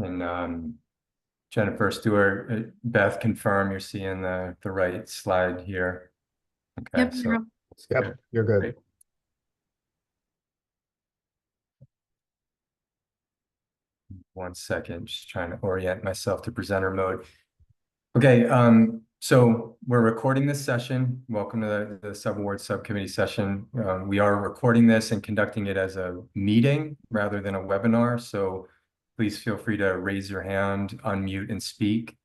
And Jennifer, Stuart, Beth, confirm you're seeing the right slide here. Okay, Yep, so Yep, you're good. Great. One second, just trying to orient myself to presenter mode. Okay, so we're recording this session. Welcome to the Subawards Subcommittee session. We are recording this and conducting it as a meeting rather than a webinar. So please feel free to raise your hand, unmute and speak.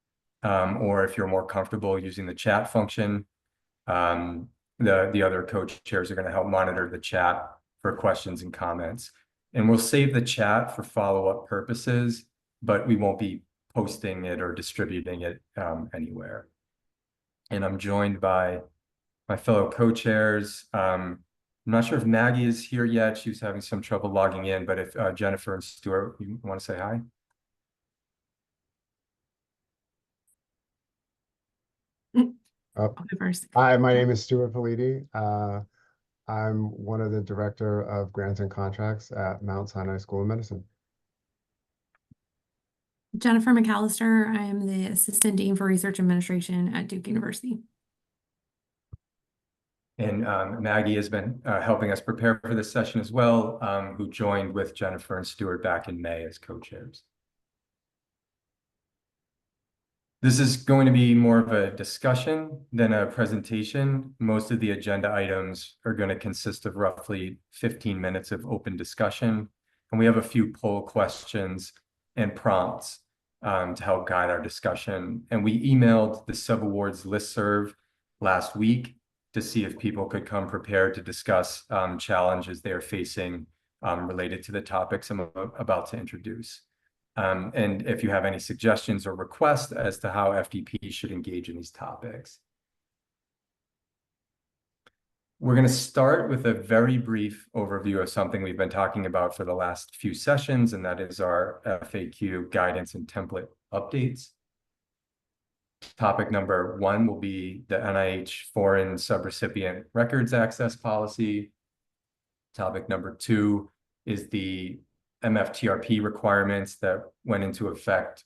Or if you're more comfortable using the chat function, the other co-chairs are going to help monitor the chat for questions and comments. And we'll save the chat for follow-up purposes, but we won't be posting it or distributing it anywhere. And I'm joined by my fellow co-chairs. I'm not sure if Maggie is here yet. She was having some trouble logging in, but if Jennifer and Stuart, you want to say hi? Hi, my name is Stuart Politi. I'm one of the director of grants and contracts at Mount Sinai School of Medicine. Jennifer McCallister. I am the Assistant Dean for Research Administration at Duke University. And Maggie has been helping us prepare for this session as well, who joined with Jennifer and Stuart back in May as co-chairs. This is going to be more of a discussion than a presentation. Most of the agenda items are going to consist of roughly 15 minutes of open discussion. And we have a few poll questions and prompts to help guide our discussion. And we emailed the Subawards listserv last week to see if people could come prepared to discuss challenges they are facing related to the topics I'm about to introduce. And if you have any suggestions or requests as to how FDP should engage in these topics. We're going to start with a very brief overview of something we've been talking about for the last few sessions, and that is our FAQ guidance and template updates. Topic number 1 will be the NIH Foreign Subrecipient Records Access Policy. Topic number 2 is the MFTRP requirements that went into effect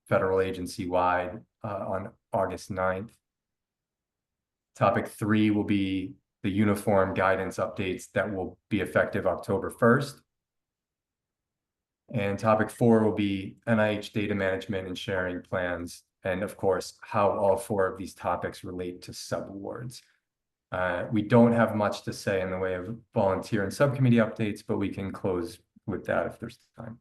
federal agency-wide on August 9th. Topic 3 will be the uniform guidance updates that will be effective October 1st. And topic 4 will be NIH data management and sharing plans, and of course, how all 4 of these topics relate to subawards. We don't have much to say in the way of volunteer and subcommittee updates, but we can close with that if there's time.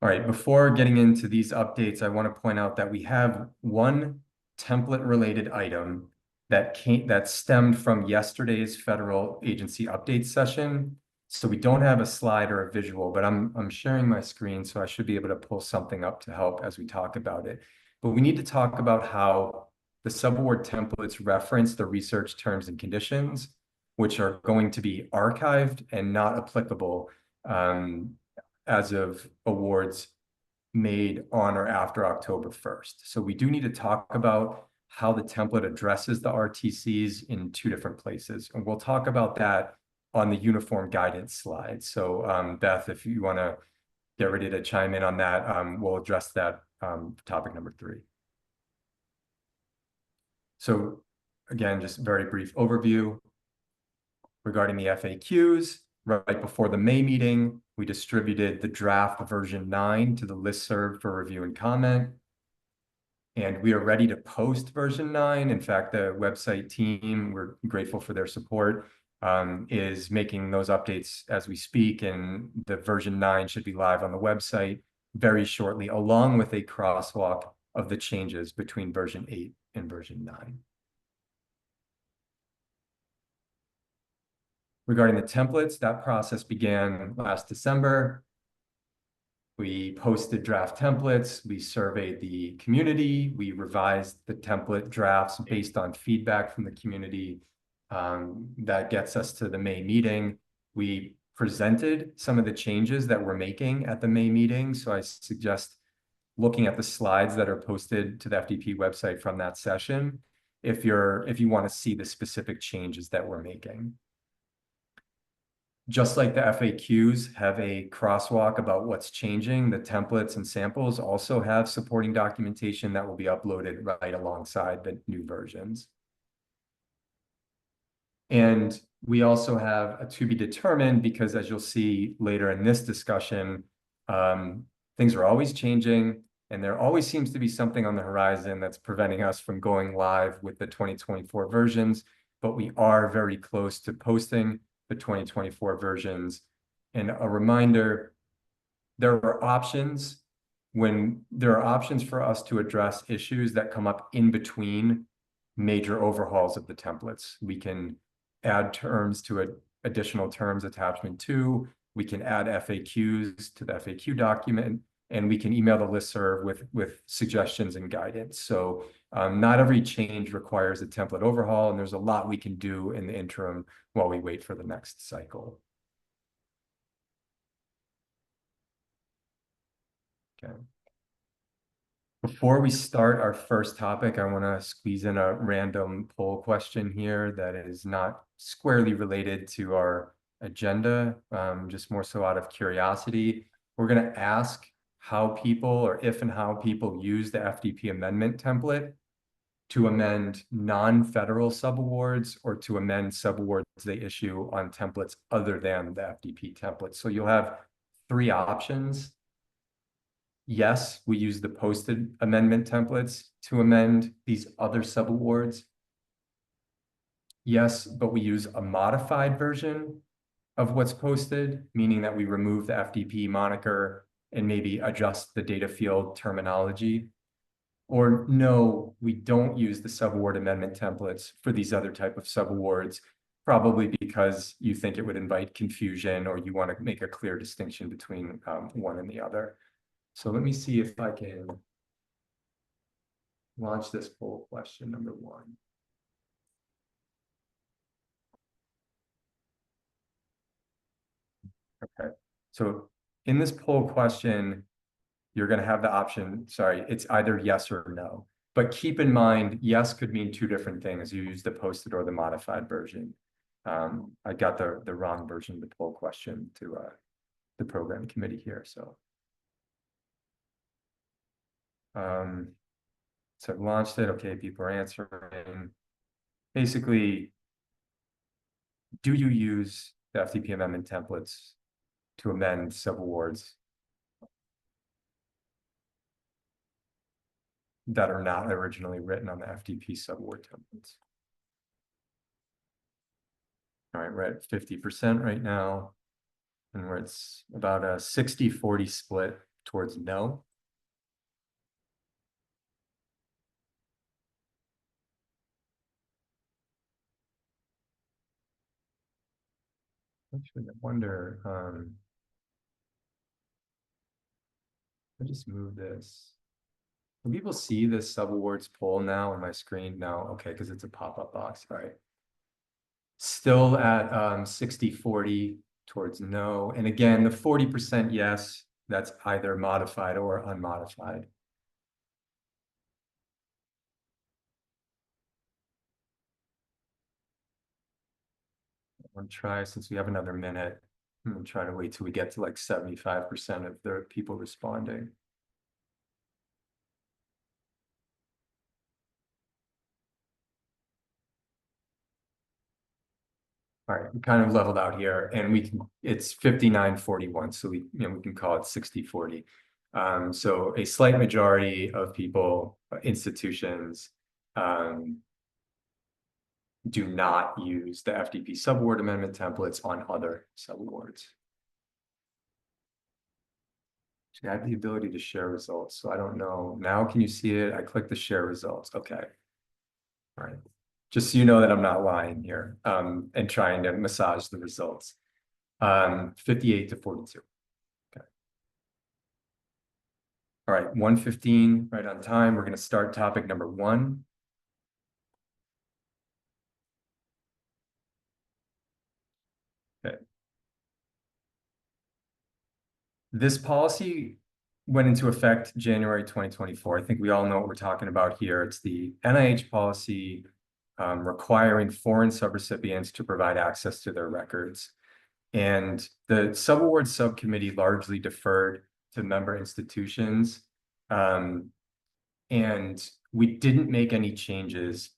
All right, before getting into these updates, I want to point out that we have one template-related item that stemmed from yesterday's federal agency update session. So we don't have a slide or a visual, but I'm sharing my screen, so I should be able to pull something up to help as we talk about it. But we need to talk about how the subaward templates reference the research terms and conditions, which are going to be archived and not applicable as of awards made on or after October 1st. So we do need to talk about how the template addresses the RTCs in 2 different places. And we'll talk about that on the uniform guidance slide. So Beth, if you want to get ready to chime in on that, we'll address that topic number 3. So again, just very brief overview. Regarding the FAQs, right before the May meeting, we distributed the draft version 9 to the listserv for review and comment. And we are ready to post version 9. In fact, the website team, we're grateful for their support, is making those updates as we speak. And the version 9 should be live on the website very shortly, along with a crosswalk of the changes between version 8 and version 9. Regarding the templates, that process began last December. We posted draft templates, we surveyed the community, we revised the template drafts based on feedback from the community. That gets us to the May meeting. We presented some of the changes that we're making at the May meeting. So I suggest looking at the slides that are posted to the FDP website from that session, if you want to see the specific changes that we're making. Just like the FAQs have a crosswalk about what's changing, the templates and samples also have supporting documentation that will be uploaded right alongside the new versions. And we also have a to be determined because, as you'll see later in this discussion, things are always changing, and there always seems to be something on the horizon that's preventing us from going live with the 2024 versions, but we are very close to posting the 2024 versions. And a reminder, there are options for us to address issues that come up in between major overhauls of the templates. We can add terms to additional terms attachment 2. We can add FAQs to the FAQ document, and we can email the listserv with suggestions and guidance. So not every change requires a template overhaul, and there's a lot we can do in the interim while we wait for the next cycle. Okay. Before we start our first topic, I want to squeeze in a random poll question here that is not squarely related to our agenda, just more so out of curiosity. We're going to ask how people, or if and how people use the FDP amendment template to amend non-federal subawards or to amend subawards they issue on templates other than the FDP template. So you'll have 3 options. Yes, we use the posted amendment templates to amend these other subawards. Yes, but we use a modified version of what's posted, meaning that we remove the FDP moniker and maybe adjust the data field terminology. Or no, we don't use the subaward amendment templates for these other type of subawards, probably because you think it would invite confusion or you want to make a clear distinction between one and the other. So let me see if I can launch this poll question number 1. Okay, so in this poll question, you're going to have the option, sorry, it's either yes or no. But keep in mind, yes could mean 2 different things. You use the posted or the modified version. I got the wrong version of the poll question to the program committee here, so. So I've launched it. Okay, people are answering. Basically, do you use the FDP amendment templates to amend subawards that are not originally written on the FDP subaward templates? All right, we're at 50% right now, and it's about a 60-40 split towards no. Actually, I wonder, I just move this. Can people see this subawards poll now on my screen? No, okay, because it's a pop-up box. All right. Still at 60-40 towards no. And again, the 40% yes, that's either modified or unmodified. I'm gonna try, since we have another minute, I'm gonna try to wait till we get to like 75% of the people responding. All right, we kind of leveled out here, and it's 59-41, so we can call it 60-40. So a slight majority of people, institutions, do not use the FDP subaward amendment templates on other subawards. I have the ability to share results, so I don't know. Now, can you see it? I click the share results. Okay. All right. Just so you know that I'm not lying here and trying to massage the results. 58-42. Okay. All right, 1:15, right on time. We're going to start topic number 1. Okay. This policy went into effect January 2024. I think we all know what we're talking about here. It's the NIH policy requiring foreign subrecipients to provide access to their records. And the Subawards Subcommittee largely deferred to member institutions. And we didn't make any changes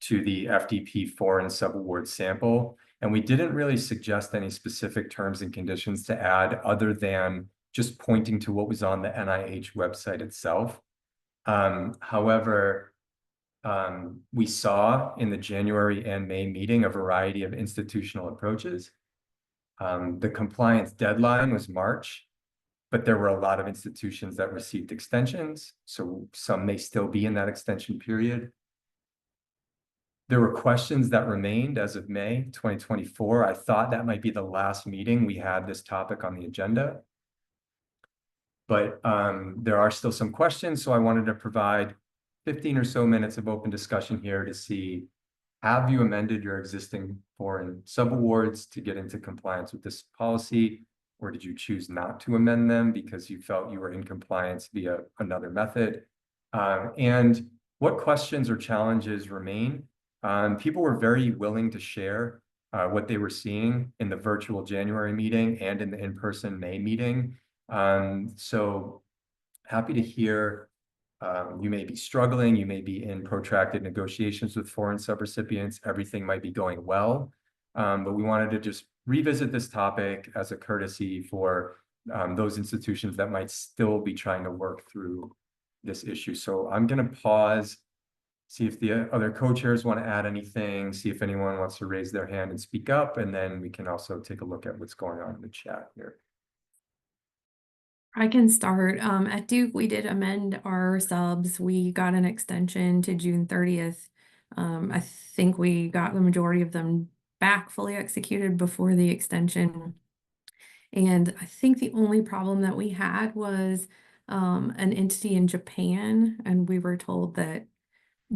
to the FDP foreign subaward sample. And we didn't really suggest any specific terms and conditions to add other than just pointing to what was on the NIH website itself. However, we saw in the January and May meeting a variety of institutional approaches. The compliance deadline was March, but there were a lot of institutions that received extensions, so some may still be in that extension period. There were questions that remained as of May 2024. I thought that might be the last meeting we had this topic on the agenda. But there are still some questions, so I wanted to provide 15 or so minutes of open discussion here to see, have you amended your existing foreign subawards to get into compliance with this policy? Or did you choose not to amend them because you felt you were in compliance via another method? And what questions or challenges remain? People were very willing to share what they were seeing in the virtual January meeting and in the in-person May meeting. So happy to hear you may be struggling, you may be in protracted negotiations with foreign subrecipients, everything might be going well. But we wanted to just revisit this topic as a courtesy for those institutions that might still be trying to work through this issue. So I'm going to pause, see if the other co-chairs want to add anything, see if anyone wants to raise their hand and speak up, and then we can also take a look at what's going on in the chat here. I can start. At Duke, we did amend our subs. We got an extension to June 30th. I think we got the majority of them back fully executed before the extension. And I think the only problem that we had was an entity in Japan, and we were told that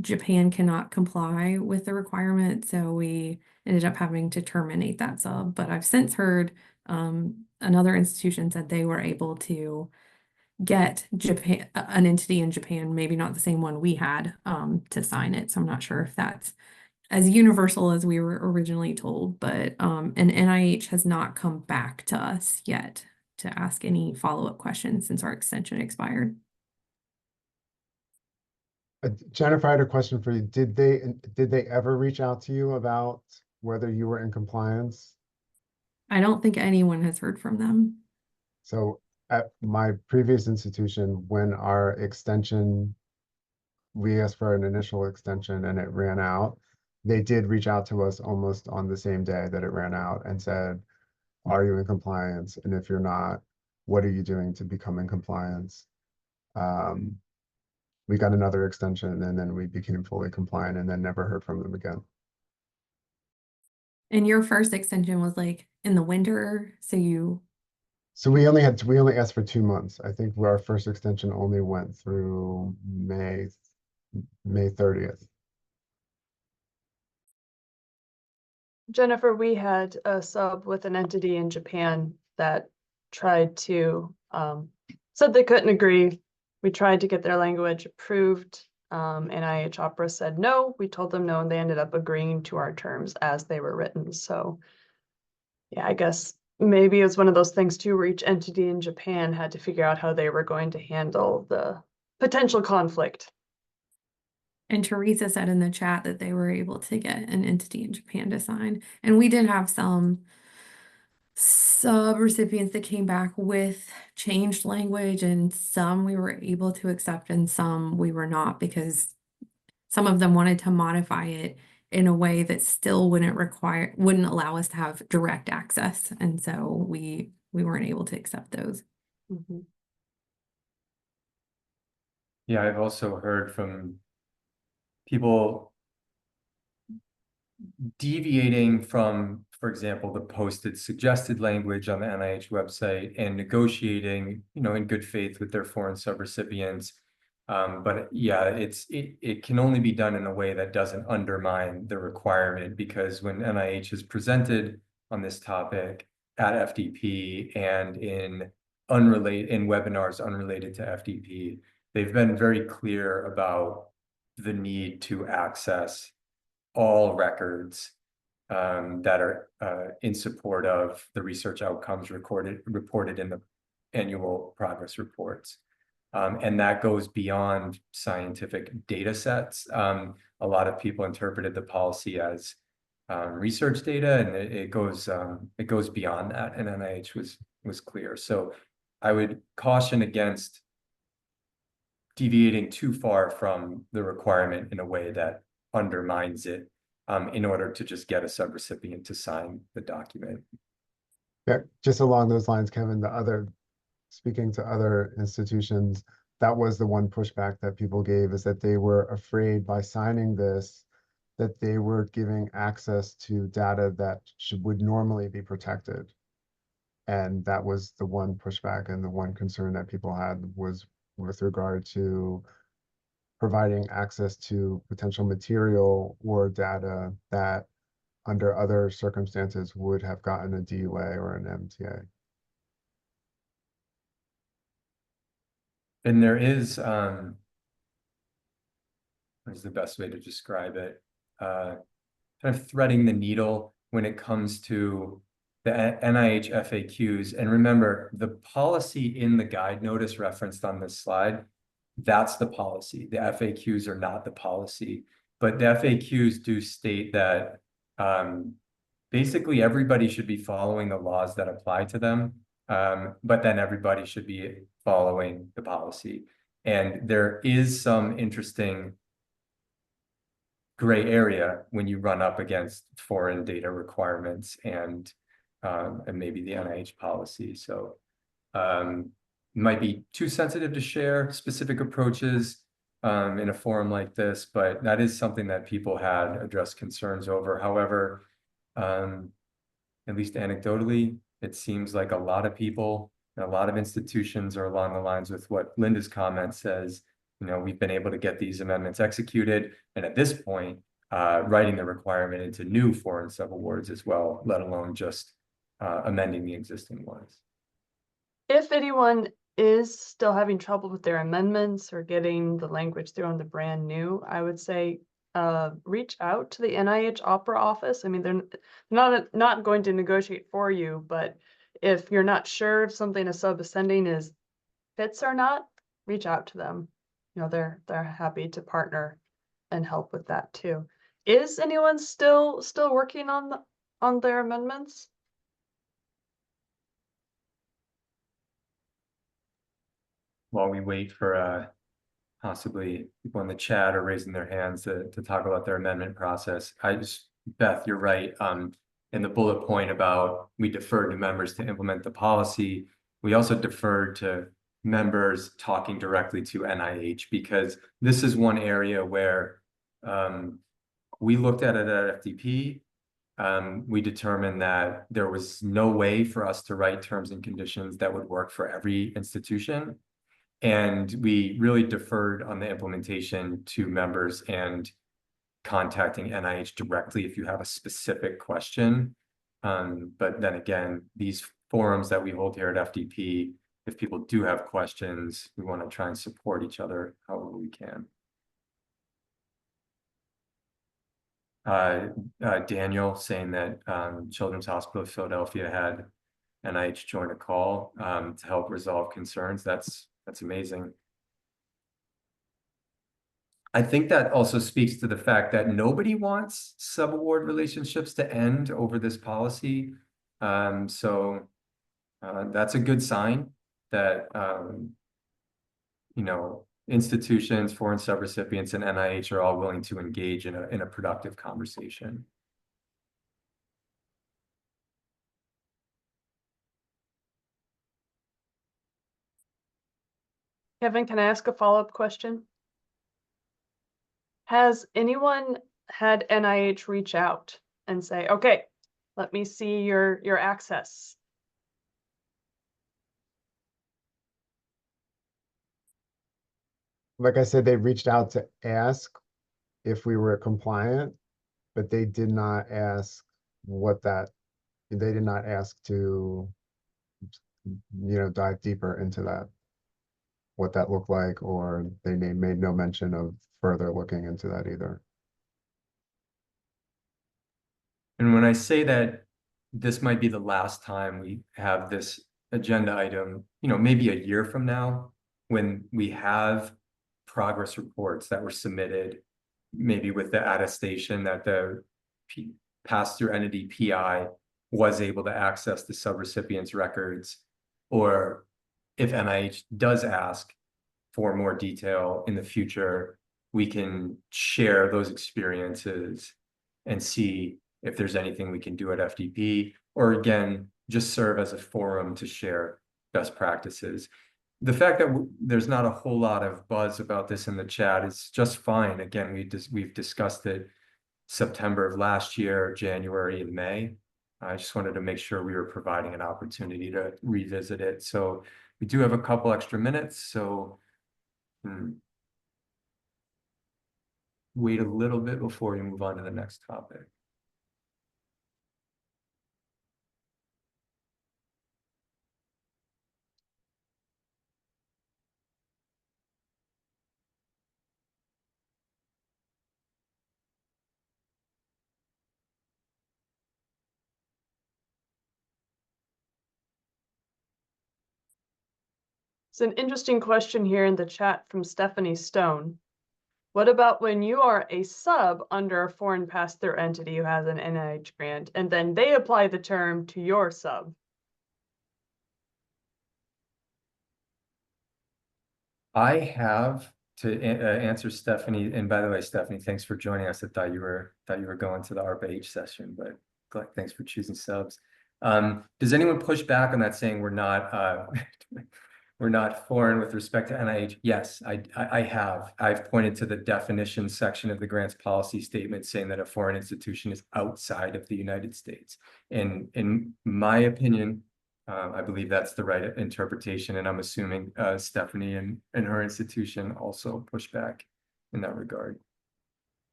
Japan cannot comply with the requirement, so we ended up having to terminate that sub. But I've since heard another institution said they were able to get Japan, an entity in Japan, maybe not the same one we had, to sign it. So I'm not sure if that's as universal as we were originally told, but and NIH has not come back to us yet to ask any follow-up questions since our extension expired. Jennifer, I had a question for you. Did they ever reach out to you about whether you were in compliance? I don't think anyone has heard from them. So at my previous institution, when our extension, we asked for an initial extension and it ran out, they did reach out to us almost on the same day that it ran out and said, are you in compliance? And if you're not, what are you doing to become in compliance? We got another extension and then we became fully compliant and then never heard from them again. And your first extension was like in the winter, So we only asked for 2 months. I think our first extension only went through May 30th. Jennifer, we had a sub with an entity in Japan that tried to, said they couldn't agree. We tried to get their language approved. NIH Opera said no. We told them no, and they ended up agreeing to our terms as they were written. So yeah, I guess maybe it was one of those things too, where each entity in Japan had to figure out how they were going to handle the potential conflict. And Teresa said in the chat that they were able to get an entity in Japan to sign. And we did have some sub-recipients that came back with changed language, and some we were able to accept and some we were not, because some of them wanted to modify it in a way that still wouldn't allow us to have direct access. And so we weren't able to accept those. Mm-hmm. Yeah, I've also heard from people deviating from, for example, the posted suggested language on the NIH website and negotiating, in good faith with their foreign subrecipients. But yeah, it can only be done in a way that doesn't undermine the requirement, because when NIH is presented on this topic at FDP and in webinars unrelated to FDP, they've been very clear about the need to access all records that are in support of the research outcomes reported in the annual progress reports. And that goes beyond scientific data sets. A lot of people interpreted the policy as research data, and it goes beyond that, and NIH was clear. So I would caution against deviating too far from the requirement in a way that undermines it in order to just get a subrecipient to sign the document. Yeah, just along those lines, Kevin, speaking to other institutions, that was the one pushback that people gave, is that they were afraid by signing this, that they were giving access to data that would normally be protected. And that was the one pushback and the one concern that people had, was with regard to providing access to potential material or data that under other circumstances would have gotten a DUA or an MTA. And there is, what is the best way to describe it? Kind of threading the needle when it comes to the NIH FAQs. And remember, the policy in the guide notice referenced on this slide, that's the policy. The FAQs are not the policy, but the FAQs do state that basically everybody should be following the laws that apply to them, but then everybody should be following the policy. And there is some interesting gray area when you run up against foreign data requirements and maybe the NIH policy. So it might be too sensitive to share specific approaches in a forum like this, but that is something that people had addressed concerns over. However, at least anecdotally, it seems like a lot of people and a lot of institutions are along the lines with what Linda's comment says. You know, we've been able to get these amendments executed, and at this point, writing the requirement into new foreign subawards as well, let alone just amending the existing ones. If anyone is still having trouble with their amendments or getting the language through on the brand new, I would say reach out to the NIH Opera office. I mean, they're not going to negotiate for you, but if you're not sure if something a sub is sending fits or not, reach out to them. You know, they're happy to partner and help with that too. Is anyone still working on their amendments? While we wait for possibly people in the chat or raising their hands to talk about their amendment process, Beth, you're right. In the bullet point about we deferred to members to implement the policy, we also deferred to members talking directly to NIH, because this is one area where we looked at it at FDP. We determined that there was no way for us to write terms and conditions that would work for every institution. And we really deferred on the implementation to members and contacting NIH directly if you have a specific question. But then again, these forums that we hold here at FDP, if people do have questions, we want to try and support each other however we can. Daniel saying that Children's Hospital of Philadelphia had NIH join a call to help resolve concerns. That's amazing. I think that also speaks to the fact that nobody wants subaward relationships to end over this policy. So that's a good sign that, you know, institutions, foreign subrecipients, and NIH are all willing to engage in a productive conversation. Kevin, can I ask a follow-up question? Has anyone had NIH reach out and say, okay, let me see your access? Like I said, they reached out to ask if we were compliant, but they did not ask they did not ask to, you know, dive deeper into that, what that looked like, or they made no mention of further looking into that either. And when I say that this might be the last time we have this agenda item, maybe a year from now, when we have progress reports that were submitted, maybe with the attestation that the pass-through entity PI was able to access the subrecipient's records, or if NIH does ask for more detail in the future, we can share those experiences and see if there's anything we can do at FDP, or again, just serve as a forum to share best practices. The fact that there's not a whole lot of buzz about this in the chat is just fine. Again, we've discussed it September of last year, January, and May. I just wanted to make sure we were providing an opportunity to revisit it. So we do have a couple extra minutes, so wait a little bit before we move on to the next topic. It's an interesting question here in the chat from Stephanie Stone. What about when you are a sub under a foreign pass-through entity who has an NIH grant, and then they apply the term to your sub? I have to answer Stephanie, and by the way, Stephanie, thanks for joining us. I thought you were going to the ARPA-H session, but thanks for choosing subs. Does anyone push back on that, saying we're not we're not foreign with respect to NIH? Yes, I have. I've pointed to the definition section of the grants policy statement saying that a foreign institution is outside of the United States. And in my opinion, I believe that's the right interpretation, and I'm assuming Stephanie and her institution also push back in that regard.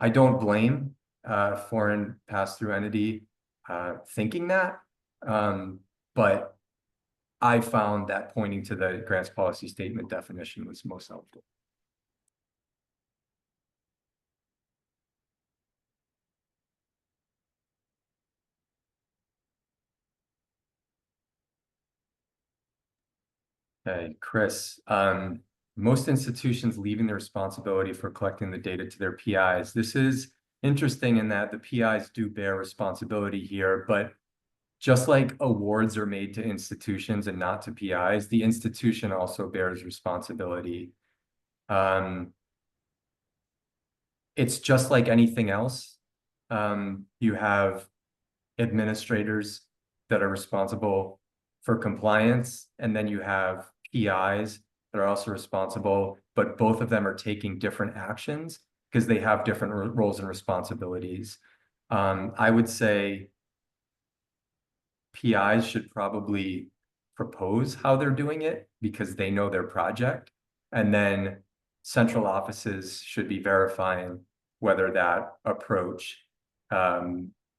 I don't blame foreign pass-through entity thinking that, but I found that pointing to the grants policy statement definition was most helpful. Okay, Chris, most institutions leaving the responsibility for collecting the data to their PIs. This is interesting in that the PIs do bear responsibility here, but just like awards are made to institutions and not to PIs, the institution also bears responsibility. It's just like anything else. You have administrators that are responsible for compliance, and then you have PIs that are also responsible, but both of them are taking different actions because they have different roles and responsibilities. I would say PIs should probably propose how they're doing it because they know their project, and then central offices should be verifying whether that approach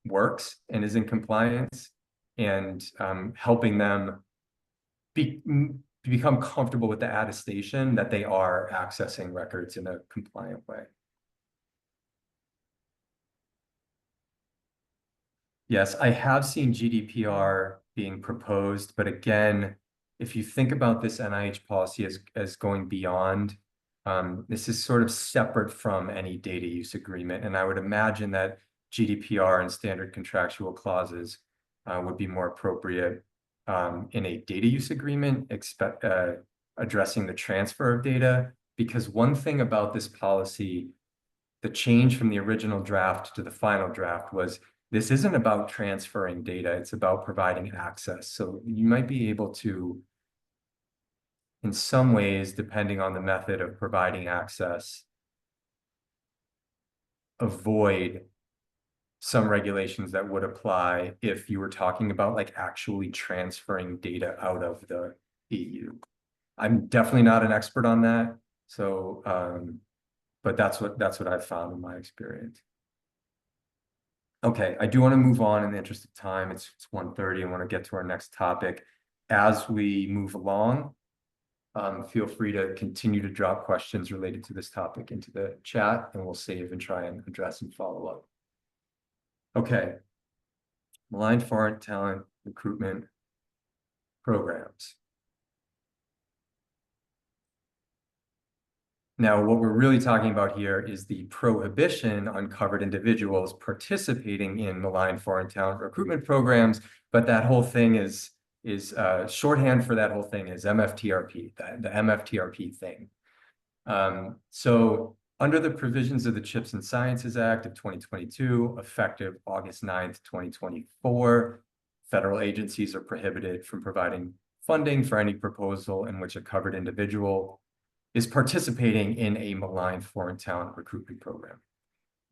works and is in compliance, and helping them become comfortable with the attestation that they are accessing records in a compliant way. Yes, I have seen GDPR being proposed, but again, if you think about this NIH policy as going beyond, this is sort of separate from any data use agreement, and I would imagine that GDPR and standard contractual clauses would be more appropriate in a data use agreement, addressing the transfer of data. Because one thing about this policy, the change from the original draft to the final draft was, this isn't about transferring data, it's about providing access. So you might be able to, in some ways, depending on the method of providing access, avoid some regulations that would apply if you were talking about like actually transferring data out of the EU. I'm definitely not an expert on that. So, but that's what I've found in my experience. Okay, I do want to move on in the interest of time. It's 1:30. I want to get to our next topic. As we move along, feel free to continue to drop questions related to this topic into the chat, and we'll save and try and address and follow up. Okay. Malign foreign talent recruitment programs. Now, what we're really talking about here is the prohibition on covered individuals participating in malign foreign talent recruitment programs, but that whole thing is shorthand for that whole thing is MFTRP, the MFTRP thing. So under the provisions of the Chips and Sciences Act of 2022, effective August 9th, 2024, federal agencies are prohibited from providing funding for any proposal in which a covered individual is participating in a malign foreign talent recruitment program.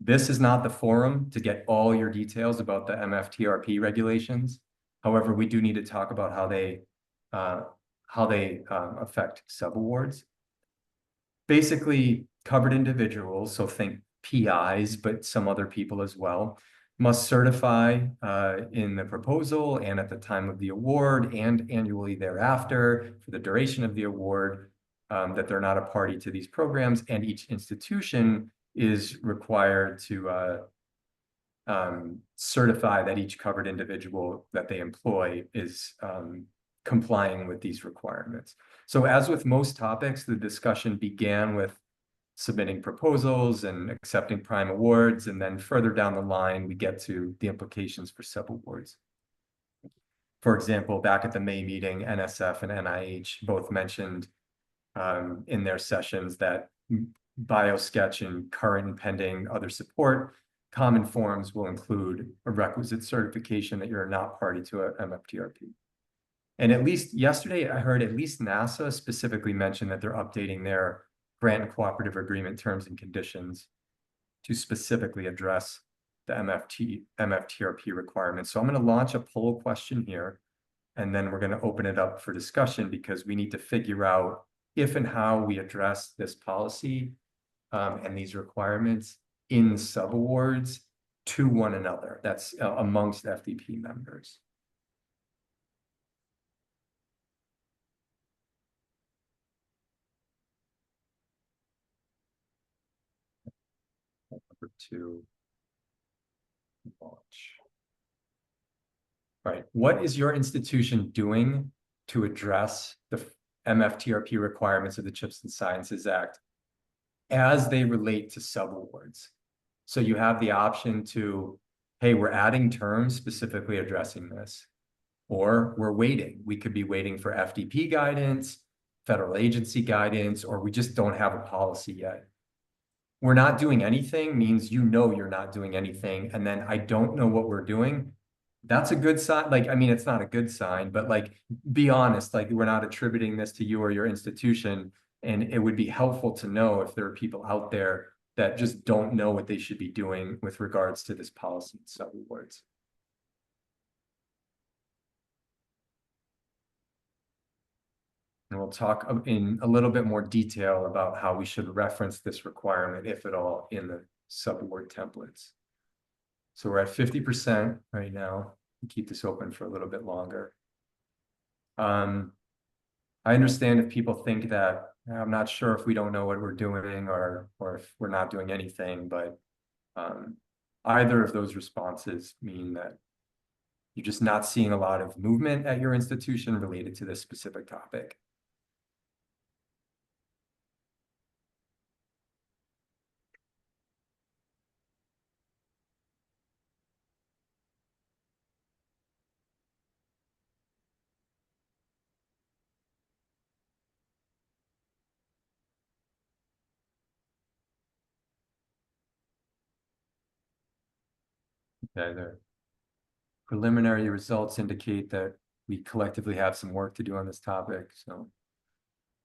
This is not the forum to get all your details about the MFTRP regulations. However, we do need to talk about how they affect subawards. Basically, covered individuals, so think PIs, but some other people as well, must certify in the proposal and at the time of the award and annually thereafter for the duration of the award that they're not a party to these programs, and each institution is required to certify that each covered individual that they employ is complying with these requirements. So as with most topics, the discussion began with submitting proposals and accepting prime awards, and then further down the line, we get to the implications for sub-awards. For example, back at the May meeting, NSF and NIH both mentioned in their sessions that BioSketch and current and pending other support common forms will include a requisite certification that you're not party to a MFTRP. And at least yesterday, I heard at least NASA specifically mention that they're updating their grant and cooperative agreement terms and conditions to specifically address the MFTRP requirements. So I'm going to launch a poll question here, and then we're going to open it up for discussion because we need to figure out if and how we address this policy and these requirements in subawards to one another. That's amongst FDP members. Number 2, launch. All right, what is your institution doing to address the MFTRP requirements of the Chips and Sciences Act as they relate to subawards? So you have the option to, hey, we're adding terms specifically addressing this, or we're waiting. We could be waiting for FDP guidance, federal agency guidance, or we just don't have a policy yet. We're not doing anything means you know you're not doing anything, and then I don't know what we're doing. That's a good sign. Like, I mean, it's not a good sign, but like, be honest, like we're not attributing this to you or your institution. And it would be helpful to know if there are people out there that just don't know what they should be doing with regards to this policy and subawards. And we'll talk in a little bit more detail about how we should reference this requirement, if at all, in the subaward templates. So we're at 50% right now. We'll keep this open for a little bit longer. I understand if people think that I'm not sure if we don't know what we're doing or if we're not doing anything, but either of those responses mean that you're just not seeing a lot of movement at your institution related to this specific topic. Okay, the preliminary results indicate that we collectively have some work to do on this topic, so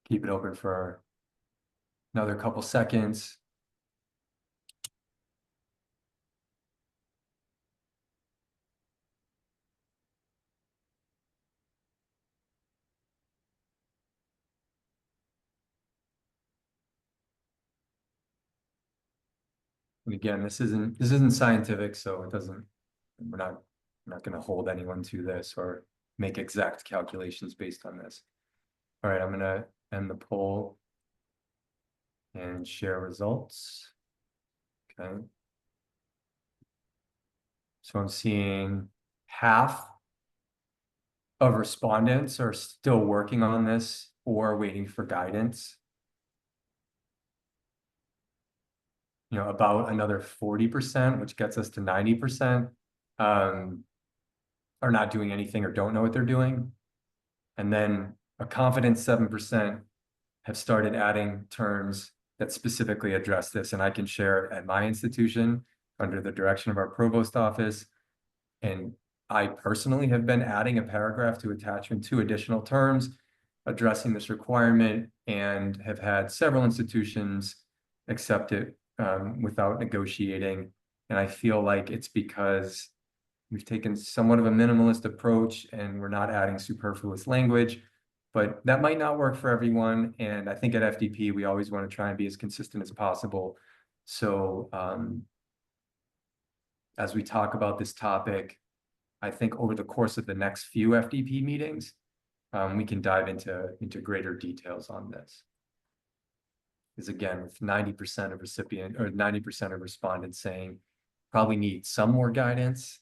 keep it open for another couple seconds. And again, this isn't scientific, so it doesn't, we're not going to hold anyone to this or make exact calculations based on this. All right, I'm going to end the poll and share results. Okay. So I'm seeing half of respondents are still working on this or waiting for guidance. You know, about another 40%, which gets us to 90%, are not doing anything or don't know what they're doing. And then a confident 7% have started adding terms that specifically address this. And I can share it at my institution under the direction of our provost office. And I personally have been adding a paragraph to attachment 2 additional terms addressing this requirement, and have had several institutions accept it without negotiating. And I feel like it's because we've taken somewhat of a minimalist approach and we're not adding superfluous language, but that might not work for everyone. And I think at FDP, we always want to try and be as consistent as possible. So as we talk about this topic, I think over the course of the next few FDP meetings, we can dive into greater details on this. Because again, with 90% of recipient or 90% of respondents saying probably need some more guidance,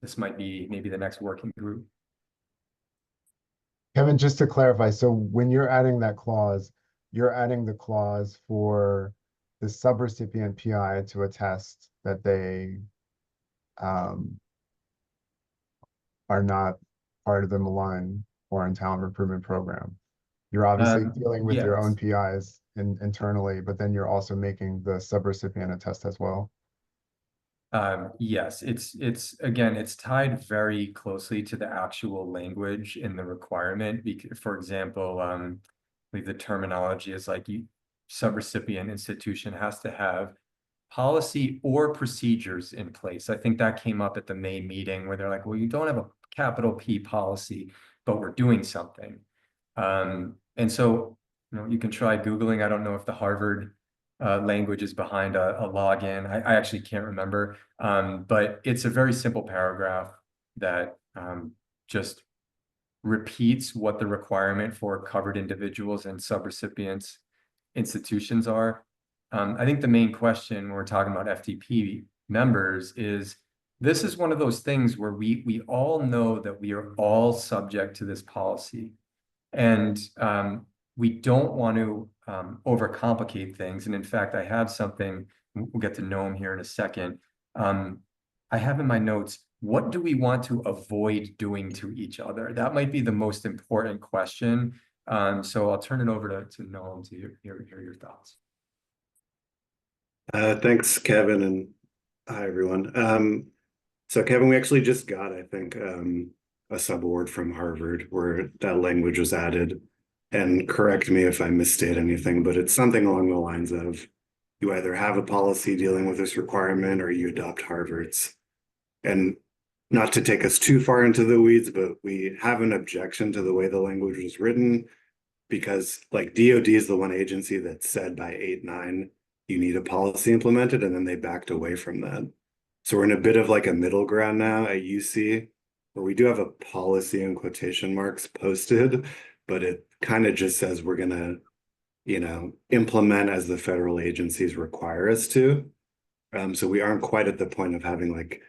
this might be maybe the next working group. Kevin, just to clarify, so when you're adding that clause, you're adding the clause for the subrecipient PI to attest that they are not part of the Malign Foreign Talent Recruitment Program. You're obviously dealing with your own PIs internally, but then you're also making the subrecipient attest as well. Yes, it's again, it's tied very closely to the actual language in the requirement. For example, like the terminology is like subrecipient institution has to have policy or procedures in place. I think that came up at the May meeting where they're like, well, you don't have a capital P policy, but we're doing something. And so, you know, you can try Googling. I don't know if the Harvard language is behind a login. I actually can't remember, but it's a very simple paragraph that just repeats what the requirement for covered individuals and subrecipients institutions are. I think the main question when we're talking about FTP members is this is one of those things where we all know that we are all subject to this policy, and we don't want to overcomplicate things. And in fact, I have something, we'll get to know him here in a second. I have in my notes, what do we want to avoid doing to each other? That might be the most important question. So I'll turn it over to Noam to hear your thoughts. Thanks, Kevin, and hi, everyone. So Kevin, we actually just got, I think, a subaward from Harvard where that language was added. And correct me if I misstate anything, but it's something along the lines of you either have a policy dealing with this requirement or you adopt Harvard's. And not to take us too far into the weeds, but we have an objection to the way the language was written because like DOD is the one agency that said by 8-9, you need a policy implemented, and then they backed away from that. So we're in a bit of like a middle ground now at UC where we do have a policy in quotation marks posted, but it kind of just says we're going to, you know, implement as the federal agencies require us to. So we aren't quite at the point of having like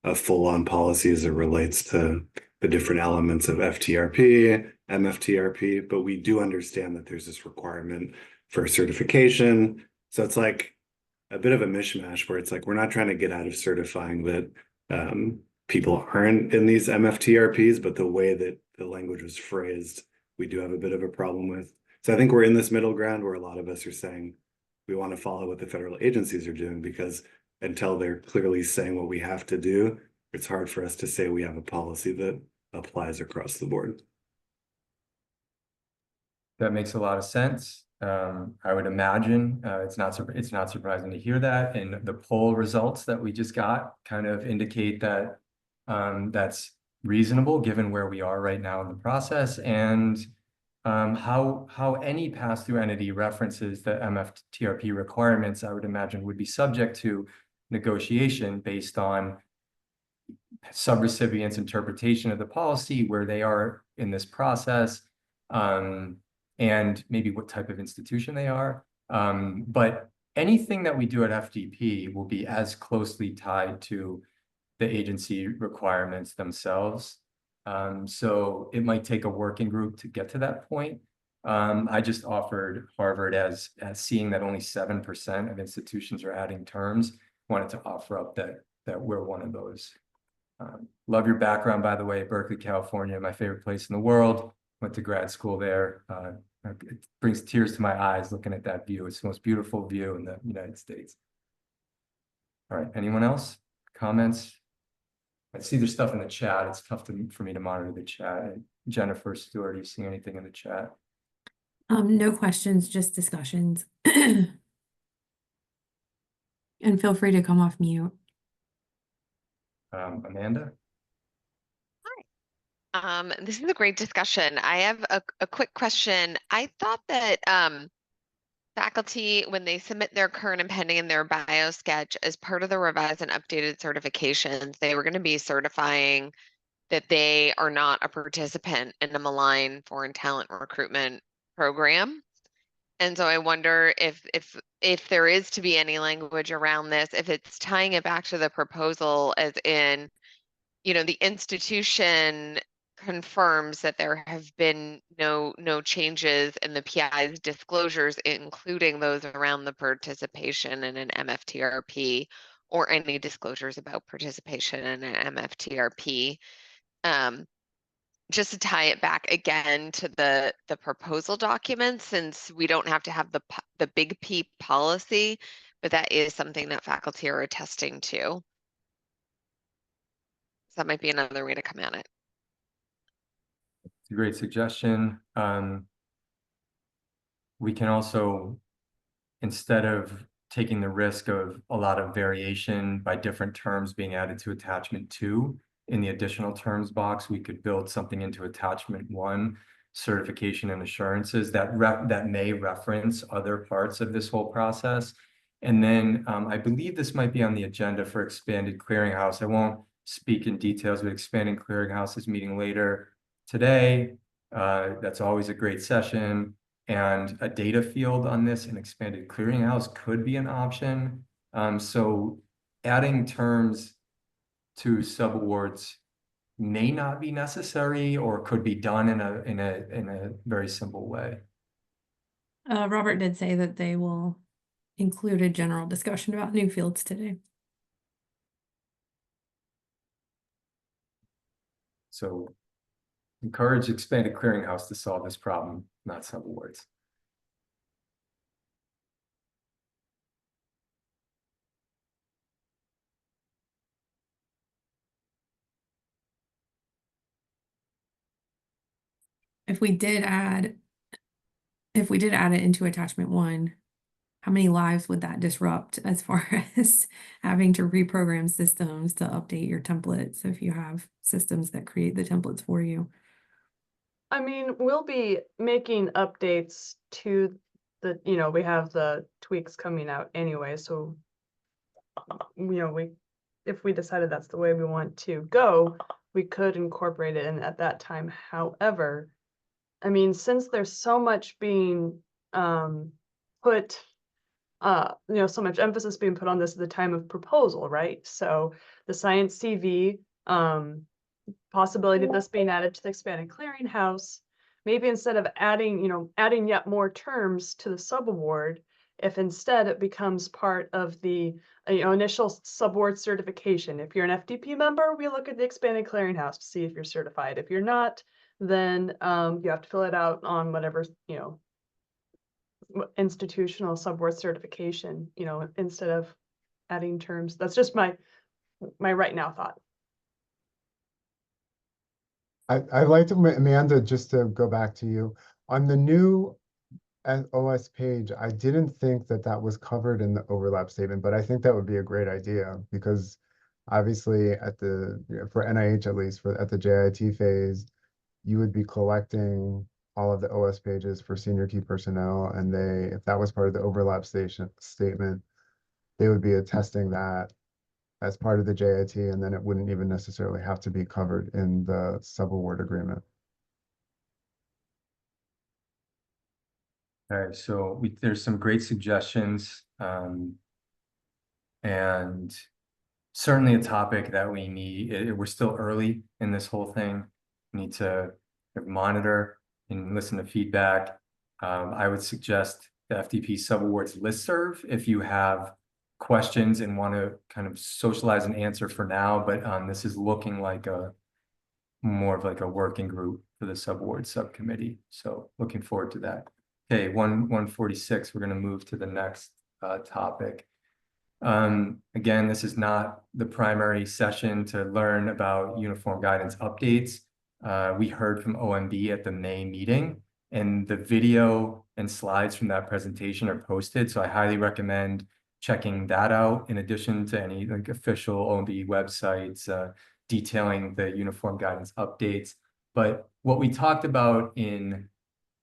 a full-on policy as it relates to the different elements of FTRP, MFTRP, but we do understand that there's this requirement for certification. So it's like a bit of a mishmash where it's like we're not trying to get out of certifying that people aren't in these MFTRPs, but the way that the language was phrased, we do have a bit of a problem with. So I think we're in this middle ground where a lot of us are saying we want to follow what the federal agencies are doing, because until they're clearly saying what we have to do, it's hard for us to say we have a policy that applies across the board. That makes a lot of sense. I would imagine it's not surprising to hear that, and the poll results that we just got kind of indicate that that's reasonable given where we are right now in the process, and how any pass-through entity references the MFTRP requirements, I would imagine, would be subject to negotiation based on subrecipients' interpretation of the policy, where they are in this process, and maybe what type of institution they are. But anything that we do at FDP will be as closely tied to the agency requirements themselves. So it might take a working group to get to that point. I just offered Harvard as seeing that only 7% of institutions are adding terms. Wanted to offer up that we're one of those. Love your background, by the way, Berkeley, California, my favorite place in the world. Went to grad school there. It brings tears to my eyes looking at that view. It's the most beautiful view in the United States. All right, anyone else? Comments? I see there's stuff in the chat. It's tough for me to monitor the chat. Jennifer, Stuart, are you seeing anything in the chat? No questions, just discussions. And feel free to come off mute. Amanda? This is a great discussion. I have a quick question. I thought that faculty, when they submit their current and pending and their bio sketch as part of the revised and updated certifications, they were going to be certifying that they are not a participant in a Malign foreign talent recruitment program. And so I wonder if there is to be any language around this, if it's tying it back to the proposal, as in, the institution confirms that there have been no changes in the PI's disclosures, including those around the participation in an MFTRP or any disclosures about participation in an MFTRP. Just to tie it back again to the proposal document, since we don't have to have the big P policy, but that is something that faculty are attesting to. So that might be another way to come at it. It's a great suggestion. We can also, instead of taking the risk of a lot of variation by different terms being added to attachment 2, in the additional terms box, we could build something into attachment 1, certification and assurances that may reference other parts of this whole process. And then I believe this might be on the agenda for expanded clearinghouse. I won't speak in details, but expanding clearinghouse is meeting later today. That's always a great session. And a data field on this and expanded clearinghouse could be an option. So adding terms to subawards may not be necessary or could be done in a very simple way. Robert did say that they will include a general discussion about new fields today. So encourage expanded clearinghouse to solve this problem, not subawards. If we did add it into attachment 1, how many lives would that disrupt as far as having to reprogram systems to update your templates if you have systems that create the templates for you? I mean, we'll be making updates to the, we have the tweaks coming out anyway, so, if we decided that's the way we want to go, we could incorporate it in at that time. However, I mean, since there's so much being put, so much emphasis being put on this at the time of proposal, right? So the science CV, possibility of this being added to the expanded clearinghouse, maybe instead of adding yet more terms to the subaward, if instead it becomes part of the initial subaward certification. If you're an FDP member, we look at the expanded clearinghouse to see if you're certified. If you're not, then you have to fill it out on whatever institutional subaward certification, instead of adding terms. That's just my right now thought. I'd like to, Amanda, just to go back to you. On the new OS page, I didn't think that was covered in the overlap statement, but I think that would be a great idea because obviously for NIH at least, at the JIT phase, you would be collecting all of the OS pages for senior key personnel, and if that was part of the overlap statement, they would be attesting that as part of the JIT, and then it wouldn't even necessarily have to be covered in the subaward agreement. All right, so there's some great suggestions. And certainly a topic that we need, we're still early in this whole thing. We need to monitor and listen to feedback. I would suggest the FDP subawards listserv if you have questions and want to kind of socialize an answer for now, but this is looking like more of like a working group for the subawards subcommittee. So looking forward to that. Okay, 146, we're going to move to the next topic. Again, this is not the primary session to learn about uniform guidance updates. We heard from OMB at the May meeting, and the video and slides from that presentation are posted. So I highly recommend checking that out in addition to any like official OMB websites detailing the uniform guidance updates. But what we talked about in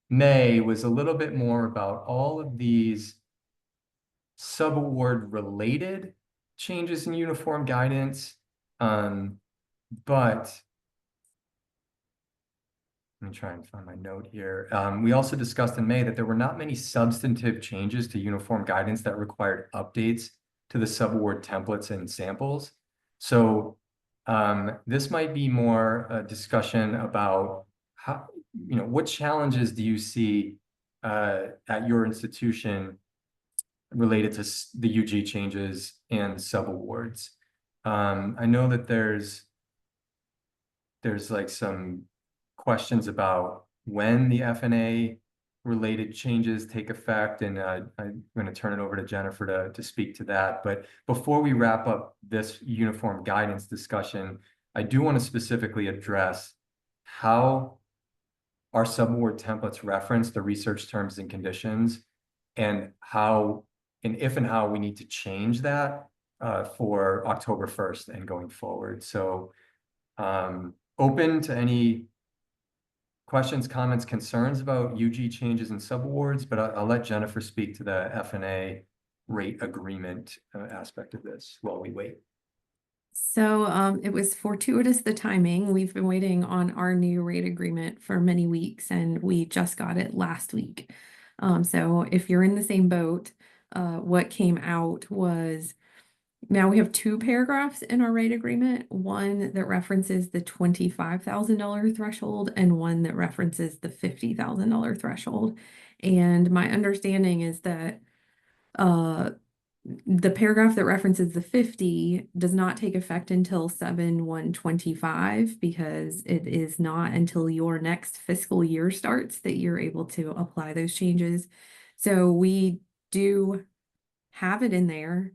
May was a little bit more about all of these subaward related changes in uniform guidance. But let me try and find my note here. We also discussed in May that there were not many substantive changes to uniform guidance that required updates to the subaward templates and samples. So this might be more a discussion about how, what challenges do you see at your institution related to the UG changes and subawards. I know that there's like some questions about when the FNA related changes take effect, and I'm going to turn it over to Jennifer to speak to that. But before we wrap up this uniform guidance discussion, I do want to specifically address how our subaward templates reference the research terms and conditions, and how and if and how we need to change that for October 1st and going forward. So open to any questions, comments, concerns about UG changes and subawards, but I'll let Jennifer speak to the FNA rate agreement aspect of this while we wait. So it was fortuitous, the timing. We've been waiting on our new rate agreement for many weeks, and we just got it last week. So if you're in the same boat, what came out was, now we have two paragraphs in our rate agreement, one that references the $25,000 threshold and one that references the $50,000 threshold. And my understanding is that the paragraph that references the 50 does not take effect until 7/1/25, because it is not until your next fiscal year starts that you're able to apply those changes. So we do have it in there.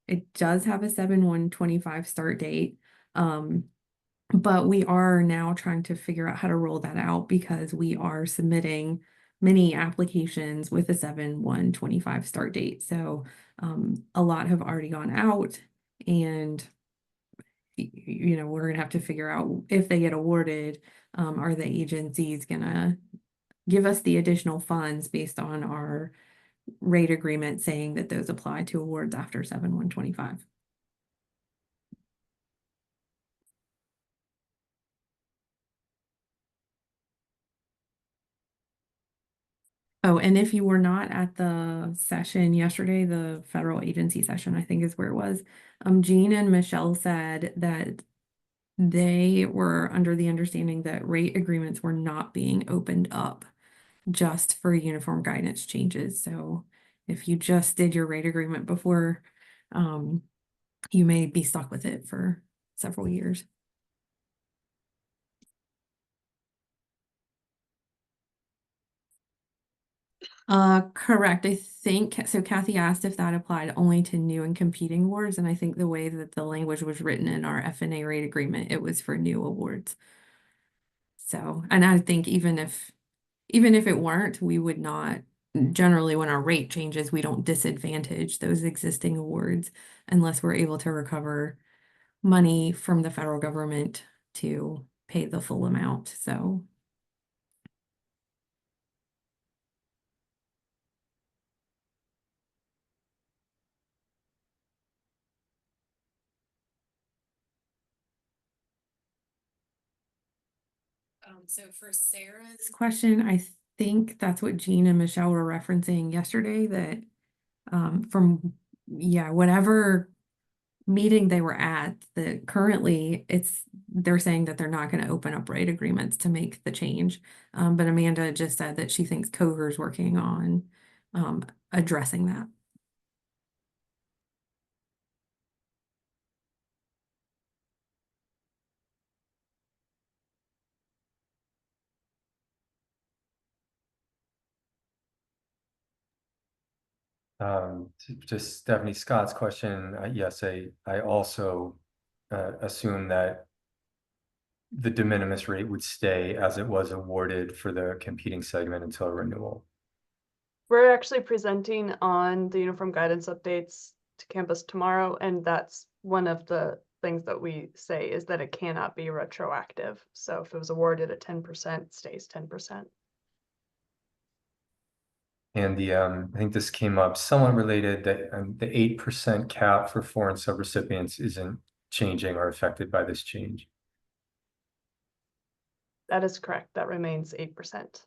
It does have a 7/1/25 start date. But we are now trying to figure out how to roll that out, because we are submitting many applications with a 7/1/25 start date. So a lot have already gone out, and we're gonna have to figure out if they get awarded, are the agencies gonna give us the additional funds based on our rate agreement saying that those apply to awards after 7/1/25. Oh, and if you were not at the session yesterday, the federal agency session, I think is where it was, Jean and Michelle said that they were under the understanding that rate agreements were not being opened up just for uniform guidance changes. So if you just did your rate agreement before, you may be stuck with it for several years. Correct. I think so. Kathy asked if that applied only to new and competing awards, and I think the way that the language was written in our FNA rate agreement, it was for new awards. So, and I think even if it weren't, we would not, generally when our rate changes, we don't disadvantage those existing awards unless we're able to recover money from the federal government to pay the full amount. So so for Sarah's question, I think that's what Jean and Michelle were referencing yesterday, that from, yeah, whatever meeting they were at, that currently they're saying that they're not going to open up rate agreements to make the change. But Amanda just said that she thinks Coger's working on addressing that. To just Stephanie Scott's question, yes, I also assume that the de minimis rate would stay as it was awarded for the competing segment until renewal. We're actually presenting on the uniform guidance updates to campus tomorrow, and that's one of the things that we say is that it cannot be retroactive. So if it was awarded at 10%, stays 10%. And I think this came up somewhat related that the 8% cap for foreign subrecipients isn't changing or affected by this change. That is correct. That remains 8%.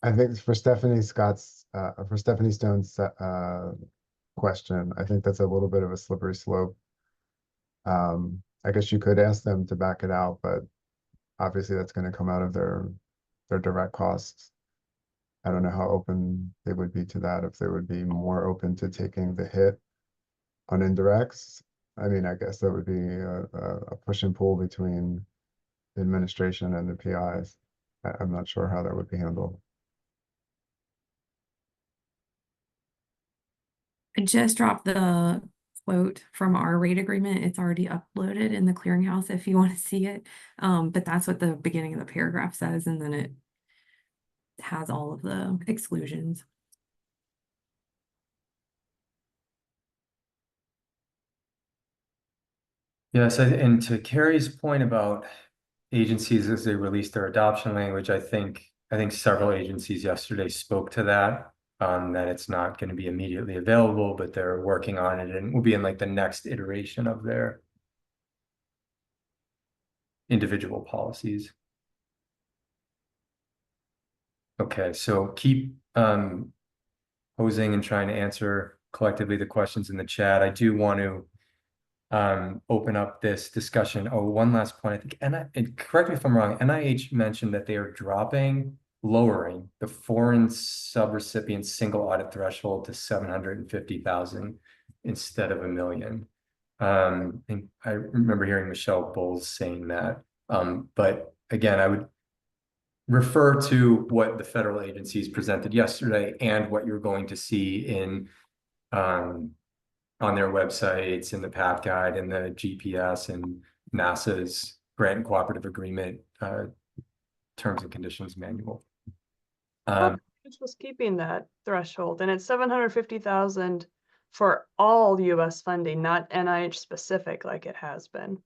I think for Stephanie Stone's question, I think that's a little bit of a slippery slope. I guess you could ask them to back it out, but obviously that's going to come out of their direct costs. I don't know how open they would be to that, if they would be more open to taking the hit on indirects. I mean, I guess that would be a push and pull between the administration and the PIs. I'm not sure how that would be handled. I just dropped the quote from our rate agreement. It's already uploaded in the clearinghouse if you want to see it. But that's what the beginning of the paragraph says, and then it has all of the exclusions. Yes, and to Carrie's point about agencies as they release their adoption language, I think several agencies yesterday spoke to that. That it's not going to be immediately available, but they're working on it and will be in like the next iteration of their individual policies. Okay, so keep posing and trying to answer collectively the questions in the chat. I do want to open up this discussion. Oh, one last point. I think, and correct me if I'm wrong, NIH mentioned that they are lowering the foreign subrecipient single audit threshold to 750,000 instead of $1 million. And I remember hearing Michelle Bowles saying that. But again, I would refer to what the federal agencies presented yesterday and what you're going to see in on their websites, in the path guide, and the GPS, and NASA's grant and cooperative agreement terms and conditions manual. Which was keeping that threshold, and it's 750,000 for all US funding, not NIH specific like it has been.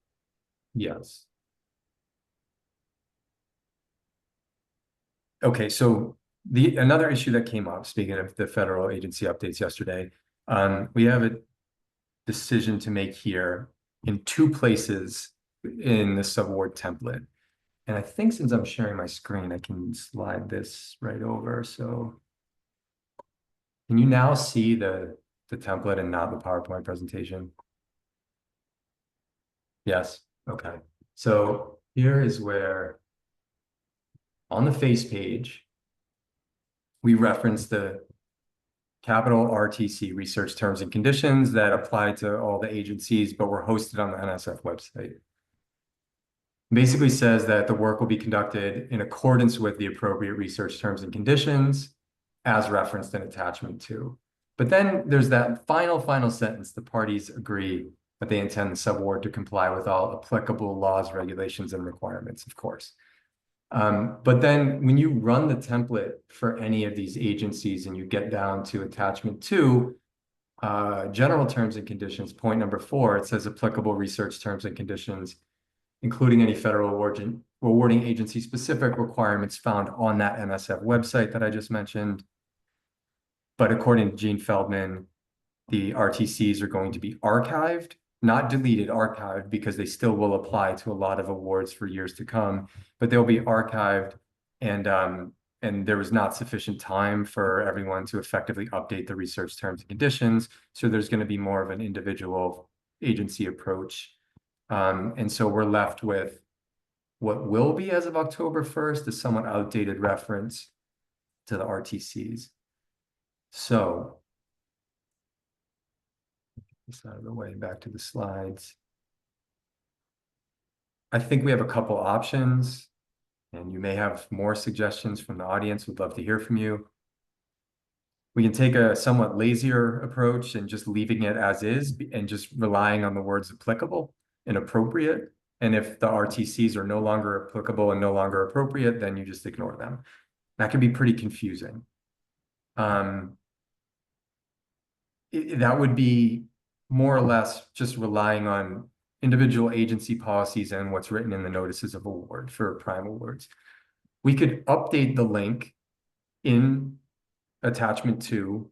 Yes. Okay, so another issue that came up, speaking of the federal agency updates yesterday, we have a decision to make here in 2 places in the subaward template. And I think since I'm sharing my screen, I can slide this right over. So can you now see the template and not the PowerPoint presentation? Yes. Okay. So here is where on the face page, we reference the capital RTC research terms and conditions that apply to all the agencies, but were hosted on the NSF website. Basically says that the work will be conducted in accordance with the appropriate research terms and conditions as referenced in attachment 2. But then there's that final sentence: the parties agree that they intend the subaward to comply with all applicable laws, regulations, and requirements, of course. But then when you run the template for any of these agencies and you get down to attachment 2, general terms and conditions, point number 4, it says applicable research terms and conditions, including any federal awarding agency specific requirements found on that NSF website that I just mentioned. But according to Gene Feldman, the RTCs are going to be archived not deleted, archived, because they still will apply to a lot of awards for years to come, but they'll be archived, and there was not sufficient time for everyone to effectively update the research terms and conditions. So there's going to be more of an individual agency approach. And so we're left with what will be, as of October 1st, a somewhat outdated reference to the RTCs. So this out of the way, back to the slides. I think we have a couple options, and you may have more suggestions from the audience. We'd love to hear from you. We can take a somewhat lazier approach and just leaving it as is and just relying on the words applicable and appropriate. And if the RTCs are no longer applicable and no longer appropriate, then you just ignore them. That can be pretty confusing. That would be more or less just relying on individual agency policies and what's written in the notices of award for prime awards. We could update the link in attachment 2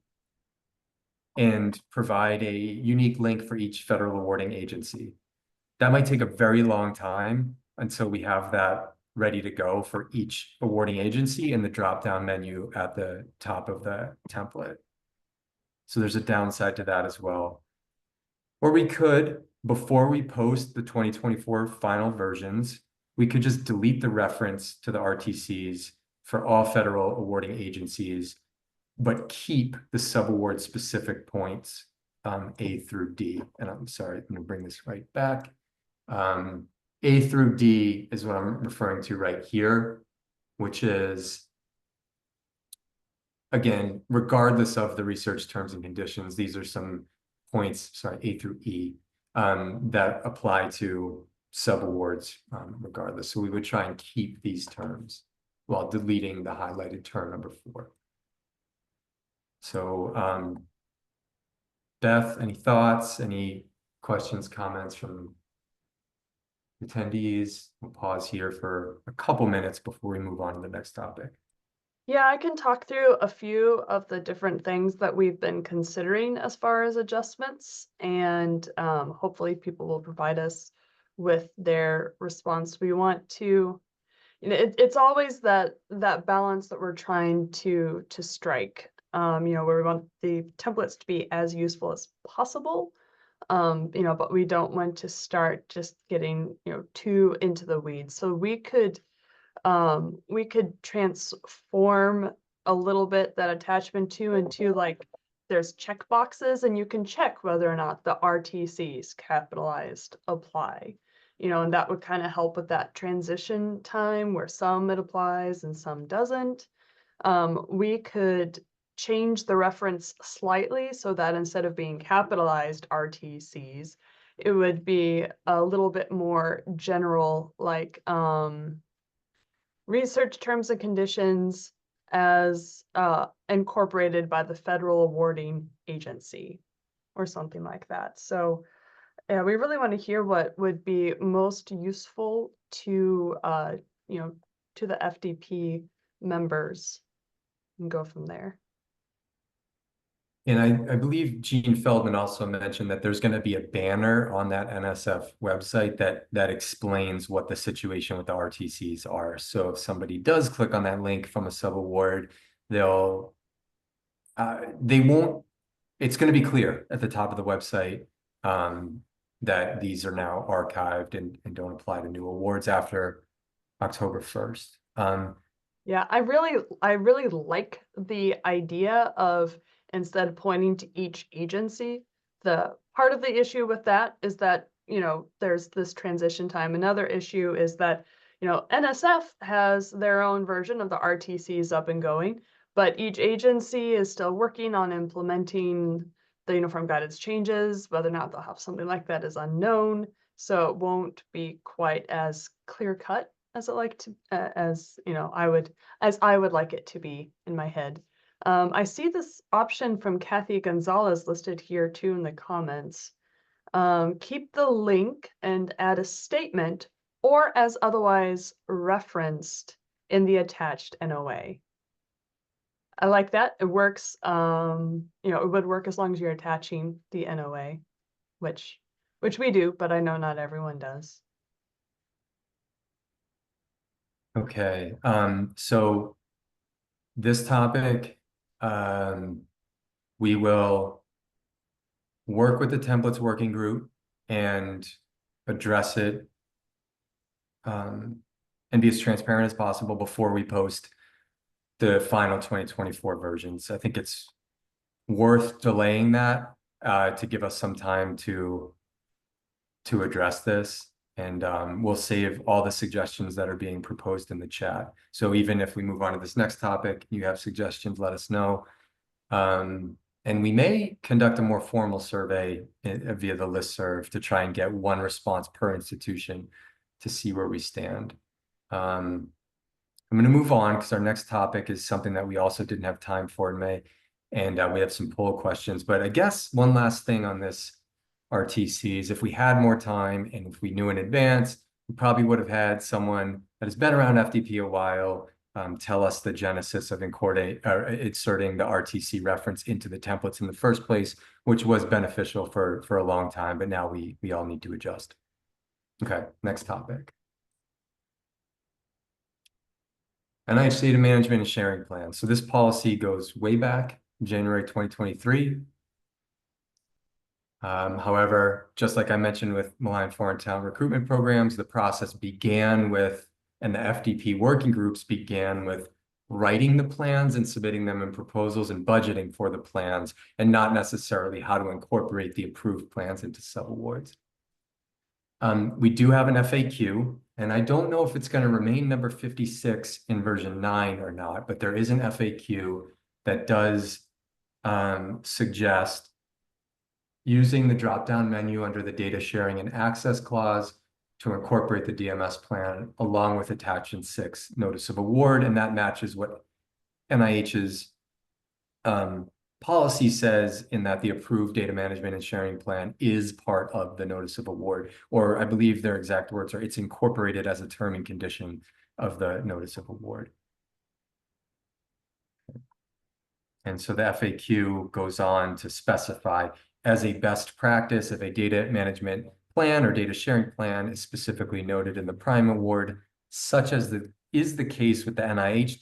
and provide a unique link for each federal awarding agency. That might take a very long time until we have that ready to go for each awarding agency in the drop-down menu at the top of the template. So there's a downside to that as well. Or we could, before we post the 2024 final versions, we could just delete the reference to the RTCs for all federal awarding agencies, but keep the subaward specific points, A through D. And I'm sorry, I'm gonna bring this right back. A through D is what I'm referring to right here, which is, again, regardless of the research terms and conditions, these are some points, sorry, A through E, that apply to subawards, regardless. So we would try and keep these terms while deleting the highlighted term number 4. So, Beth, any thoughts, any questions, comments from attendees? We'll pause here for a couple minutes before we move on to the next topic. Yeah, I can talk through a few of the different things that we've been considering as far as adjustments, and hopefully people will provide us with their response. We want to, it's always that balance that we're trying to strike. Where we want the templates to be as useful as possible, but we don't want to start just getting, too into the weeds. So we could transform a little bit that attachment 2 into, like, there's check boxes and you can check whether or not the RTCs capitalized apply, and that would kind of help with that transition time where some it applies and some doesn't. We could change the reference slightly so that instead of being capitalized RTCs, it would be a little bit more general, like research terms and conditions as incorporated by the federal awarding agency or something like that. So yeah, we really want to hear what would be most useful to to the FDP members and go from there. And I believe Gene Feldman also mentioned that there's going to be a banner on that NSF website that explains what the situation with the RTCs are. So if somebody does click on that link from a subaward, they won't, it's going to be clear at the top of the website that these are now archived and don't apply to new awards after October 1st. Yeah, I really like the idea of, instead of pointing to each agency, the part of the issue with that is that, there's this transition time. Another issue is that, NSF has their own version of the RTCs up and going, but each agency is still working on implementing the uniform guidance changes. Whether or not they'll have something like that is unknown. So it won't be quite as clear cut as I would like it to be in my head. I see this option from Kathy Gonzalez listed here too in the comments. Keep the link and add a statement or as otherwise referenced in the attached NOA. I like that. It works. It would work as long as you're attaching the NOA, which which we do, but I know not everyone does. Okay, so this topic, we will work with the templates working group and address it and be as transparent as possible before we post the final 2024 versions. I think it's worth delaying that to give us some time to address this. And we'll save all the suggestions that are being proposed in the chat. So even if we move on to this next topic, you have suggestions, let us know. And we may conduct a more formal survey via the listserv to try and get one response per institution to see where we stand. I'm going to move on because our next topic is something that we also didn't have time for in May. And we have some poll questions. But I guess one last thing on this RTCs, if we had more time and if we knew in advance, we probably would have had someone that has been around FDP a while tell us the genesis of inserting the RTC reference into the templates in the first place, which was beneficial for a long time, but now we all need to adjust. Okay, next topic. NIH data management and sharing plan. So this policy goes way back, January 2023. However, just like I mentioned with Malign foreign talent recruitment programs, the process began with, and the FDP working groups began with writing the plans and submitting them in proposals and budgeting for the plans, and not necessarily how to incorporate the approved plans into subawards. We do have an FAQ, and I don't know if it's going to remain number 56 in version 9 or not, but there is an FAQ that does suggest using the drop-down menu under the data sharing and access clause to incorporate the DMS plan along with attachment 6 notice of award, and that matches what NIH's policy says in that the approved data management and sharing plan is part of the notice of award, or I believe their exact words are it's incorporated as a term and condition of the notice of award. And so the FAQ goes on to specify as a best practice, if a data management plan or data sharing plan is specifically noted in the prime award, such as is the case with the NIH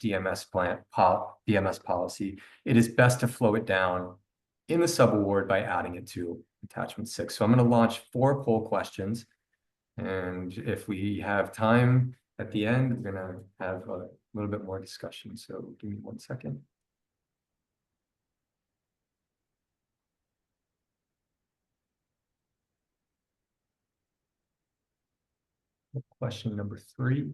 DMS policy, it is best to flow it down in the subaward by adding it to attachment 6. So I'm going to launch 4 poll questions. And if we have time at the end, we're going to have a little bit more discussion. So give me 1 second. Question number 3.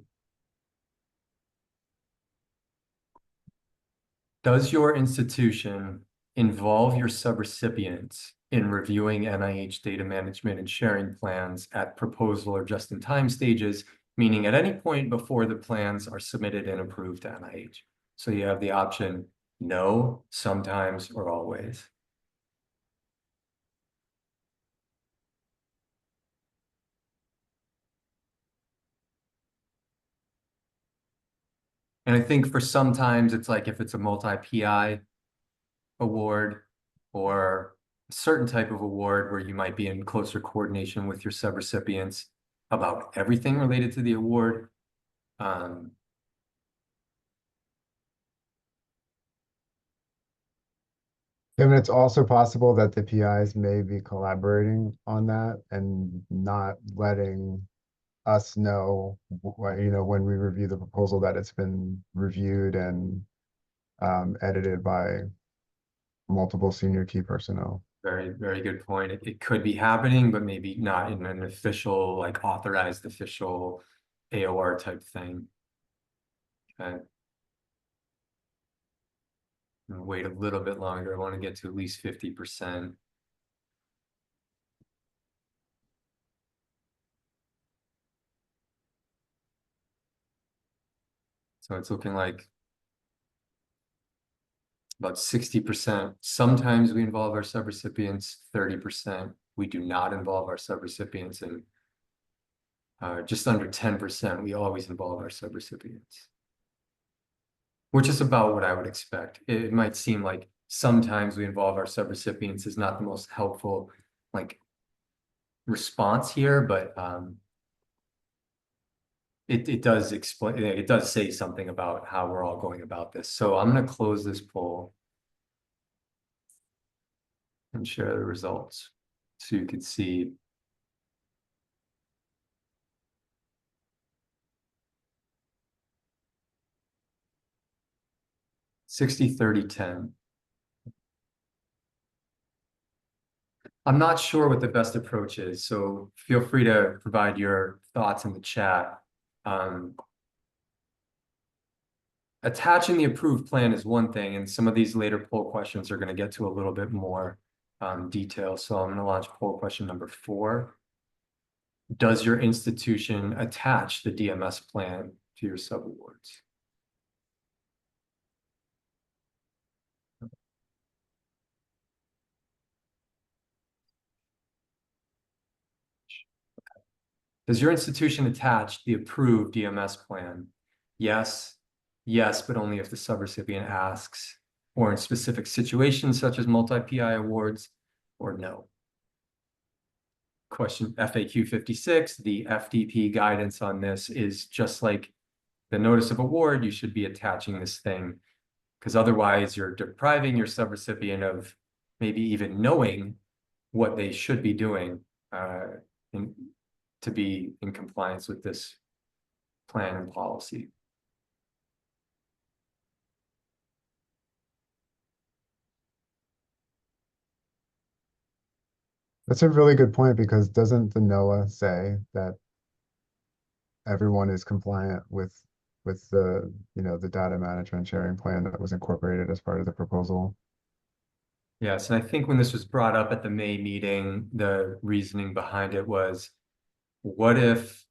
Does your institution involve your subrecipients in reviewing NIH data management and sharing plans at proposal or just-in-time stages, meaning at any point before the plans are submitted and approved to NIH? So you have the option no, sometimes, or always. And I think for sometimes it's like if it's a multi-PI award or a certain type of award where you might be in closer coordination with your subrecipients about everything related to the award. Kevin, it's also possible that the PIs may be collaborating on that and not letting us know, when we review the proposal that it's been reviewed and edited by multiple senior key personnel. Very, very good point. It could be happening, but maybe not in an official, like authorized official AOR type thing. Okay. Wait a little bit longer. I want to get to at least 50%. So it's looking like about 60%. Sometimes we involve our subrecipients, 30%. We do not involve our subrecipients, and just under 10%, we always involve our subrecipients, which is about what I would expect. It might seem like sometimes we involve our subrecipients is not the most helpful, like response here, but it does explain, it does say something about how we're all going about this. So I'm going to close this poll and share the results so you can see. 60-30-10. I'm not sure what the best approach is, so feel free to provide your thoughts in the chat. Attaching the approved plan is one thing, and some of these later poll questions are going to get to a little bit more detail. So I'm going to launch poll question number 4. Does your institution attach the DMS plan to your subawards? Does your institution attach the approved DMS plan? Yes, yes, but only if the subrecipient asks, or in specific situations such as multi-PI awards, or no. Question FAQ 56, the FDP guidance on this is just like the notice of award, you should be attaching this thing, because otherwise you're depriving your subrecipient of maybe even knowing what they should be doing to be in compliance with this plan and policy. That's a really good point, because doesn't the NOAA say that everyone is compliant with the, you know, the data management sharing plan that was incorporated as part of the proposal? Yes, and I think when this was brought up at the May meeting, the reasoning behind it was, what if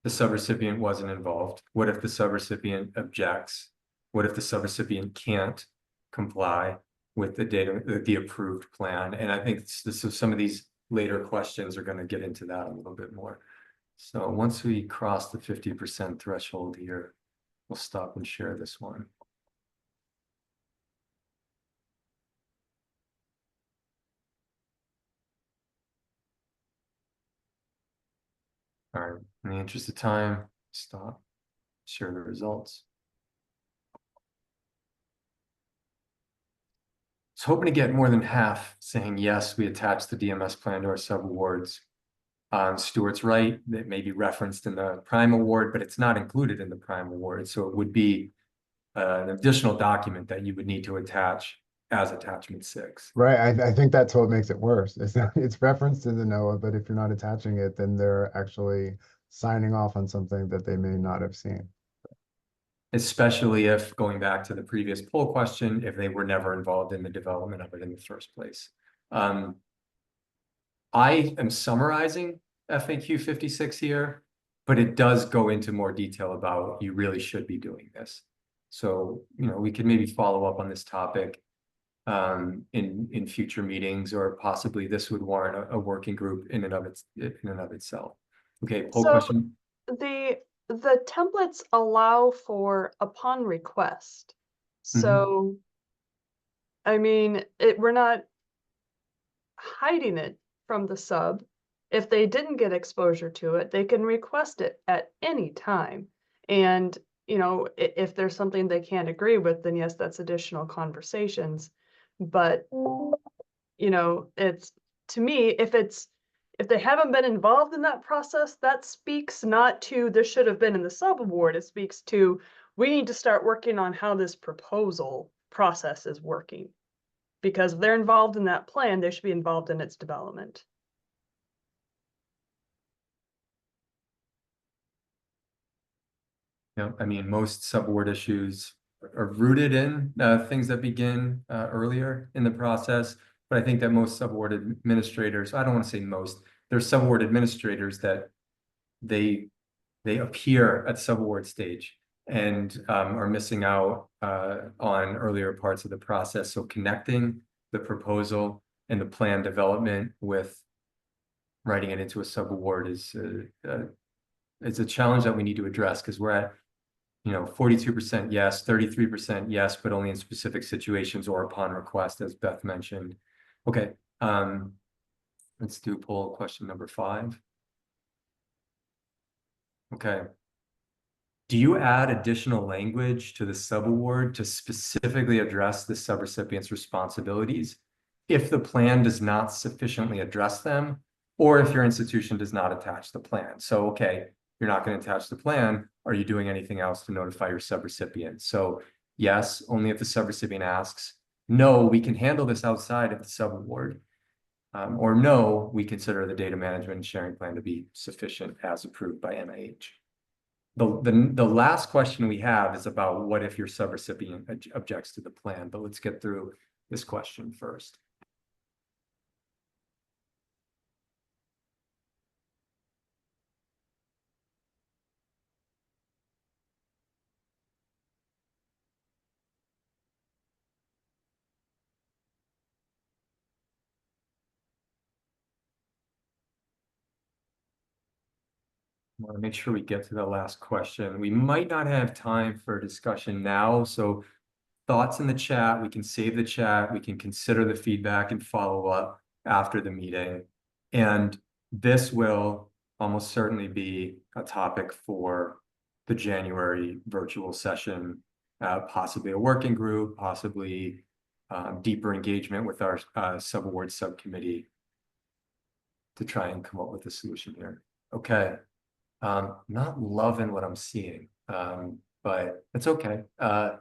the subrecipient wasn't involved? What if the subrecipient objects? What if the subrecipient can't comply with the data, the approved plan? And I think so some of these later questions are going to get into that a little bit more. So once we cross the 50% threshold here, we'll stop and share this one. All right, in the interest of time, stop, share the results. I was hoping to get more than half saying, yes, we attach the DMS plan to our subawards. Stuart's right, that may be referenced in the prime award, but it's not included in the prime award. So it would be an additional document that you would need to attach as attachment 6. Right, I think that's what makes it worse. Is that it's referenced in the NOAA, but if you're not attaching it, then they're actually signing off on something that they may not have seen. Especially if, going back to the previous poll question, if they were never involved in the development of it in the first place. I am summarizing FAQ 56 here, but it does go into more detail about you really should be doing this. So, you know, we could maybe follow up on this topic in future meetings, or possibly this would warrant a working group in and of itself. Okay, poll question. The templates allow for upon request. So, I mean, we're not hiding it from the sub. If they didn't get exposure to it, they can request it at any time. And, you know, if there's something they can't agree with, then yes, that's additional conversations. But, you know, it's, to me, if they haven't been involved in that process, that speaks not to this should have been in the sub award. It speaks to, we need to start working on how this proposal process is working. Because if they're involved in that plan, they should be involved in its development. Yeah, I mean, most subaward issues are rooted in things that begin earlier in the process. But I think that most subaward administrators, I don't want to say most, there's subaward administrators that they appear at subaward stage and are missing out on earlier parts of the process. So connecting the proposal and the plan development with writing it into a subaward is it's a challenge that we need to address, because we're at, you know, 42% yes, 33% yes, but only in specific situations or upon request, as Beth mentioned. Okay, Let's do poll question number 5. Okay. Do you add additional language to the subaward to specifically address the subrecipient's responsibilities if the plan does not sufficiently address them, or if your institution does not attach the plan? So, okay, you're not going to attach the plan. Are you doing anything else to notify your subrecipient? So yes, only if the subrecipient asks. No, we can handle this outside of the subaward. Or no, we consider the data management and sharing plan to be sufficient as approved by NIH. The last question we have is about what if your subrecipient objects to the plan, but let's get through this question first. I want to make sure we get to the last question. We might not have time for discussion now, so thoughts in the chat, we can save the chat, we can consider the feedback and follow up after the meeting. And this will almost certainly be a topic for the January virtual session, possibly a working group, possibly deeper engagement with our Subawards Subcommittee to try and come up with a solution here. Okay. Not loving what I'm seeing, but it's okay. I'm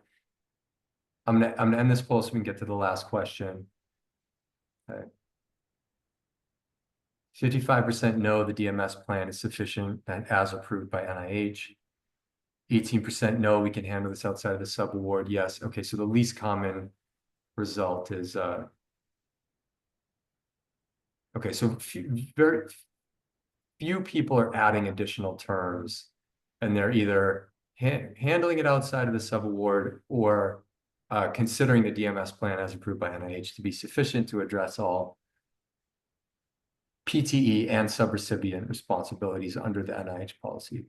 gonna end this poll so we can get to the last question. Okay. 55% no, the DMS plan is sufficient and as approved by NIH. 18% no, we can handle this outside of the subaward. Yes. Okay, so the least common result is okay, so very few people are adding additional terms, and they're either handling it outside of the subaward or considering the DMS plan as approved by NIH to be sufficient to address all PTE and subrecipient responsibilities under the NIH policy.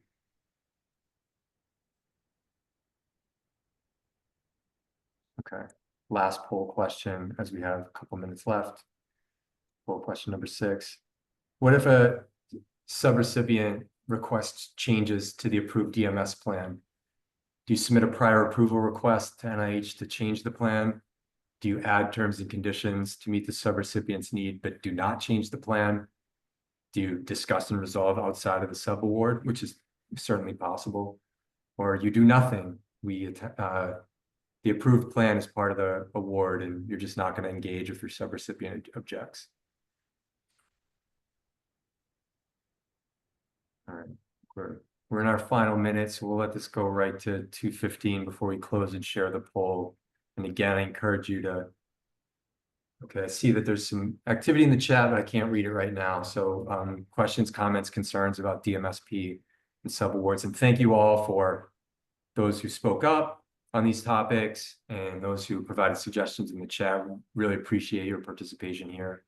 Okay, last poll question as we have a couple minutes left. Poll question number 6. What if a subrecipient requests changes to the approved DMS plan? Do you submit a prior approval request to NIH to change the plan? Do you add terms and conditions to meet the subrecipient's need but do not change the plan? Do you discuss and resolve outside of the subaward, which is certainly possible? Or you do nothing. The approved plan is part of the award and you're just not going to engage if your subrecipient objects. All right, we're in our final minutes, so we'll let this go right to 2:15 before we close and share the poll. And again, I encourage you to, okay, I see that there's some activity in the chat, but I can't read it right now. So questions, comments, concerns about DMSP and subawards. And thank you all for those who spoke up on these topics and those who provided suggestions in the chat. Really appreciate your participation here.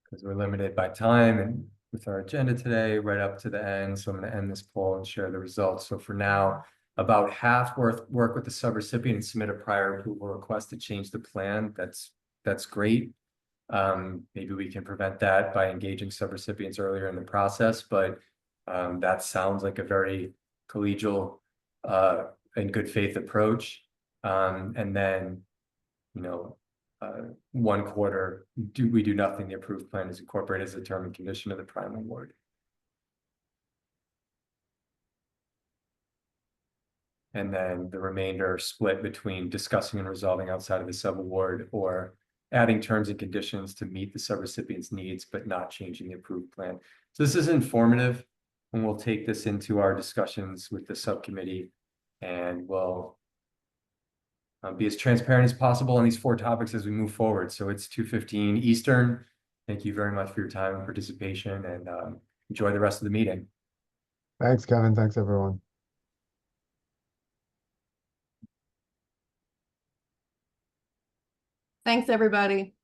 Because we're limited by time and with our agenda today, right up to the end. So I'm going to end this poll and share the results. So for now, about half work with the subrecipient and submit a prior approval request to change the plan. That's great. Maybe we can prevent that by engaging subrecipients earlier in the process, but that sounds like a very collegial and good faith approach. And then, you know, 1 quarter, we do nothing. The approved plan is incorporated as a term and condition of the prime award. And then the remainder split between discussing and resolving outside of the subaward or adding terms and conditions to meet the subrecipient's needs, but not changing the approved plan. So this is informative, and we'll take this into our discussions with the subcommittee, and we'll be as transparent as possible on these 4 topics as we move forward. So it's 2:15 Eastern. Thank you very much for your time and participation, and enjoy the rest of the meeting. Thanks, Kevin. Thanks, everyone. Thanks, everybody.